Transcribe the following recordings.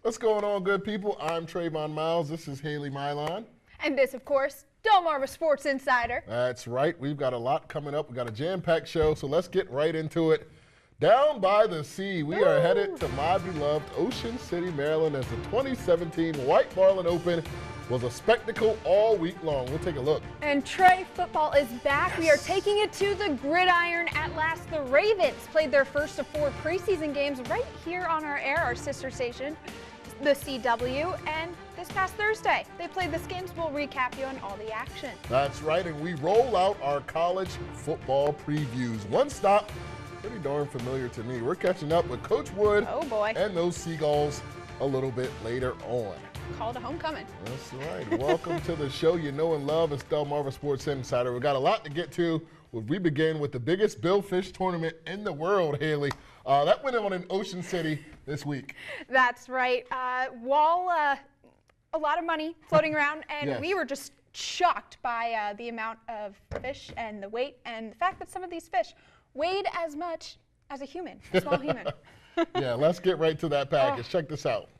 What's going on, good people? I'm Trayvon Miles. This is Haley Marlin. And this, of course, Delmarva Sports Insider. That's right. We've got a lot coming up. We've got a jam-packed show, so let's get right into it. Down by the sea, we are headed to my beloved Ocean City, Maryland, as the 2017 White Marlin Open was a spectacle all week long. We'll take a look. And Trey, football is back. We are taking it to the gridiron at last. The Ravens played their first of 4 preseason games right here on our air, our sister station, the CW, and this past Thursday they played this games. We'll recap you on all the action. That's right, and we roll out our college football previews. One stop, pretty darn familiar to me. We're catching up with Coach Wood and those Seagulls a little bit later on. Call to homecoming. That's right. Welcome to the show you know and love. It's Delmarva Sports Insider. We've got a lot to get to. We begin with the biggest billfish tournament in the world, Haley. That went on in Ocean City this week. That's right. A lot of money floating around, and we were just shocked by the amount of fish and the weight and the fact that some of these fish weighed as much as a human, a small human. Yeah, let's get right to that package. Check this out.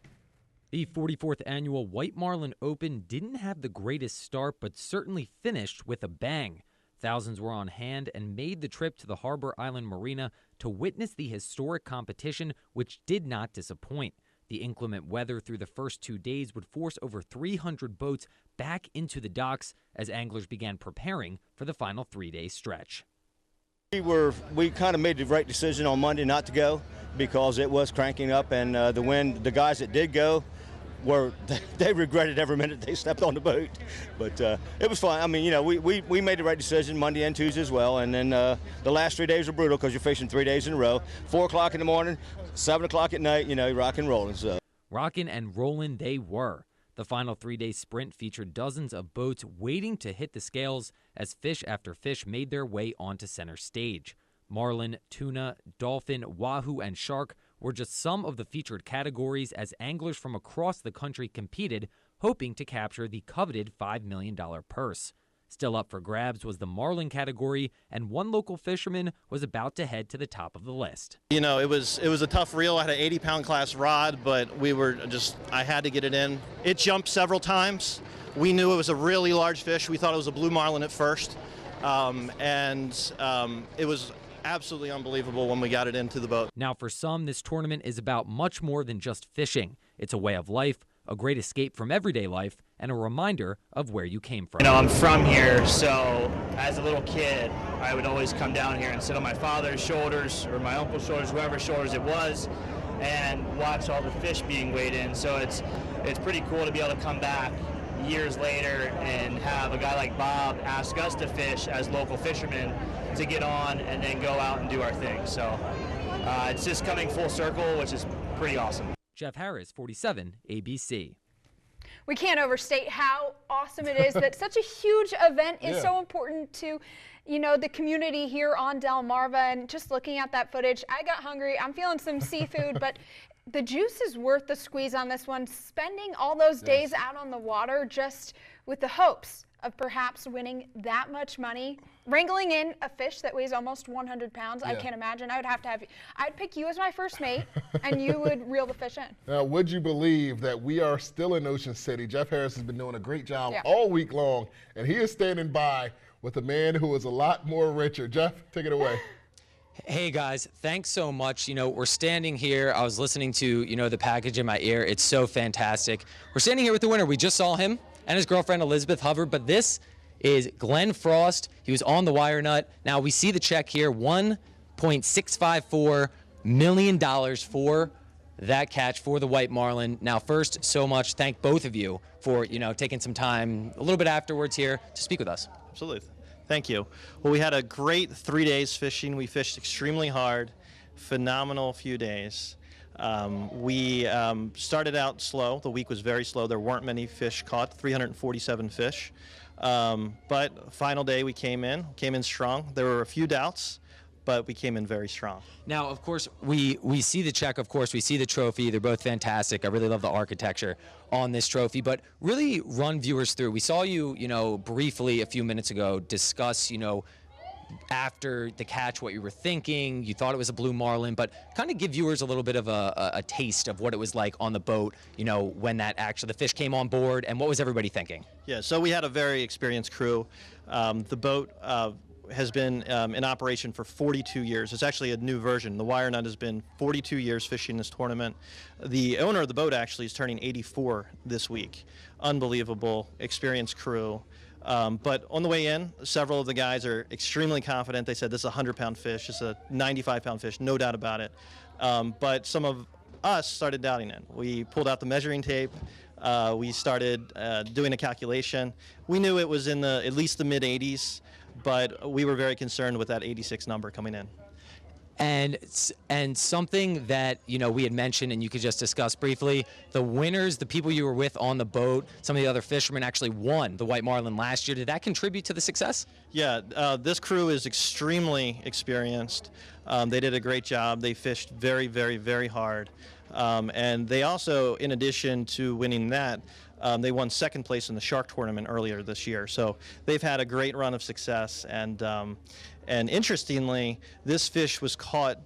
The 44th annual White Marlin Open didn't have the greatest start, but certainly finished with a bang. Thousands were on hand and made the trip to the Harbor Island Marina to witness the historic competition, which did not disappoint. The inclement weather through the first 2 days would force over 300 boats back into the docks as anglers began preparing for the final 3-day stretch. We kind of made the right decision on Monday not to go because it was cranking up, and the wind, the guys that did go, they regretted every minute they stepped on the boat. But it was fun. I mean, you know, we made the right decision Monday and Tuesday as well, and then the last 3 days were brutal because you're fishing 3 days in a row, 4 o'clock in the morning, 7 o'clock at night, you know, rock and rolling. So rockin' and rollin' they were. The final 3-day sprint featured dozens of boats waiting to hit the scales as fish after fish made their way onto center stage. Marlin, tuna, dolphin, wahoo, and shark were just some of the featured categories as anglers from across the country competed, hoping to capture the coveted $5 million purse. Still up for grabs was the marlin category, and one local fisherman was about to head to the top of the list. You know, it was a tough reel. I had an 80-pound class rod, but I had to get it in. It jumped several times. We knew it was a really large fish. We thought it was a blue marlin at first, it was absolutely unbelievable when we got it into the boat. Now, for some, this tournament is about much more than just fishing. It's a way of life, a great escape from everyday life, and a reminder of where you came from. You know, I'm from here, so as a little kid, I would always come down here and sit on my father's shoulders or my uncle's shoulders, whoever's shoulders it was, and watch all the fish being weighed in. So it's pretty cool to be able to come back years later and have a guy like Bob ask us to fish as local fishermen to get on and then go out and do our thing. So it's just coming full circle, which is pretty awesome. Jeff Harris, 47, ABC. We can't overstate how awesome it is that such a huge event is so important to, you know, the community here on Delmarva. And just looking at that footage, I got hungry. I'm feeling some seafood, but the juice is worth the squeeze on this one. Spending all those days out on the water just with the hopes of perhaps winning that much money, wrangling in a fish that weighs almost 100 pounds. I can't imagine. I would have to have you. I'd pick you as my first mate, and you would reel the fish in. Now, would you believe that we are still in Ocean City? Jeff Harris has been doing a great job all week long, and he is standing by with a man who is a lot more richer. Jeff, take it away. Hey guys, thanks so much. You know, we're standing here. I was listening to, you know, the package in my ear. It's so fantastic. We're standing here with the winner. We just saw him and his girlfriend Elizabeth Hubbard, but this is Glenn Frost. He was on the wire nut. Now we see the check here, $1.654 million for that catch for the White Marlin. Now first, so much, thank both of you for, you know, taking some time a little bit afterwards here to speak with us. Absolutely. Thank you. Well, we had a great 3 days fishing. We fished extremely hard, phenomenal few days. We started out slow. The week was very slow. There weren't many fish caught, 347 fish. But final day we came in strong. There were a few doubts, but we came in very strong. Now, of course, we see the check, of course, we see the trophy. They're both fantastic. I really love the architecture on this trophy, but really run viewers through. We saw you, you know, briefly a few minutes ago discuss, you know, after the catch, what you were thinking. You thought it was a blue marlin, but kind of give viewers a little bit of a taste of what it was like on the boat, you know, when the fish came on board, and what was everybody thinking? Yeah, so we had a very experienced crew. The boat has been in operation for 42 years. It's actually a new version. The wire nut has been 42 years fishing this tournament. The owner of the boat actually is turning 84 this week. Unbelievable, experienced crew. But on the way in, several of the guys are extremely confident. They said this is a 100-pound fish. It's a 95-pound fish, no doubt about it. But some of us started doubting it. We pulled out the measuring tape. We started doing a calculation. We knew it was in at least the mid-80s, but we were very concerned with that 86 number coming in. And something that, you know, we had mentioned, and you could just discuss briefly, the winners, the people you were with on the boat, some of the other fishermen actually won the white marlin last year. Did that contribute to the success? Yeah, this crew is extremely experienced. They did a great job. They fished very, very, very hard. And they also, in addition to winning that, they won second place in the shark tournament earlier this year. So they've had a great run of success. And interestingly, this fish was caught,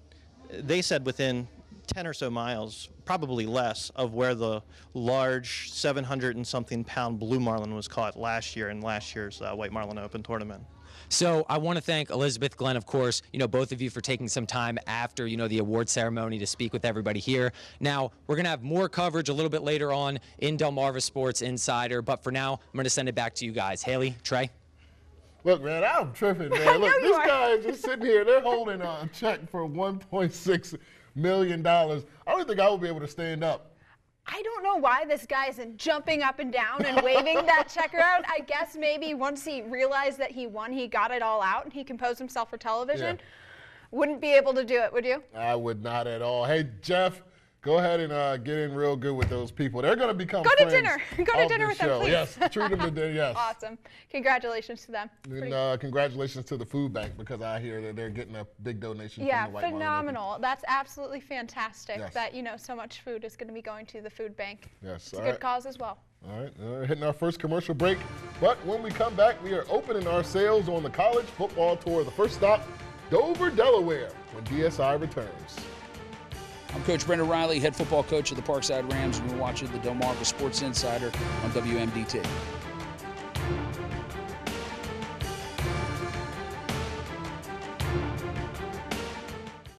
they said, within 10 or so miles, probably less, of where the large 700 and something pound blue marlin was caught last year in last year's White Marlin Open tournament. So I want to thank Elizabeth, Glenn, of course, you know, both of you for taking some time after, you know, the award ceremony to speak with everybody here. Now, we're going to have more coverage a little bit later on in Delmarva Sports Insider, but for now, I'm going to send it back to you guys. Haley, Trey. Look, man, I'm tripping, man. Look, this guy is just sitting here. They're holding a check for $1.6 million. I don't think I would be able to stand up. I don't know why this guy isn't jumping up and down and waving that check around. I guess maybe once he realized that he won, he got it all out and he composed himself for television. Yeah. Wouldn't be able to do it, would you? I would not at all. Hey, Jeff, go ahead and get in real good with those people. They're going to become friends. Go to dinner. Go to dinner with them, please. Yes, treat them to dinner, yes. Awesome. Congratulations to them. And congratulations to the food bank, because I hear that they're getting a big donation from the White Marlin phenomenal. Open. That's absolutely fantastic Yes. that, you know, so much food is going to be going to the food bank. Yes. It's a good cause as well. All right, hitting our first commercial break. But when we come back, we are opening our sales on the college football tour. The first stop, Dover, Delaware, when DSI returns. I'm Coach Brendan Riley, head football coach of the Parkside Rams, and we're watching the Delmarva Sports Insider on WMDT.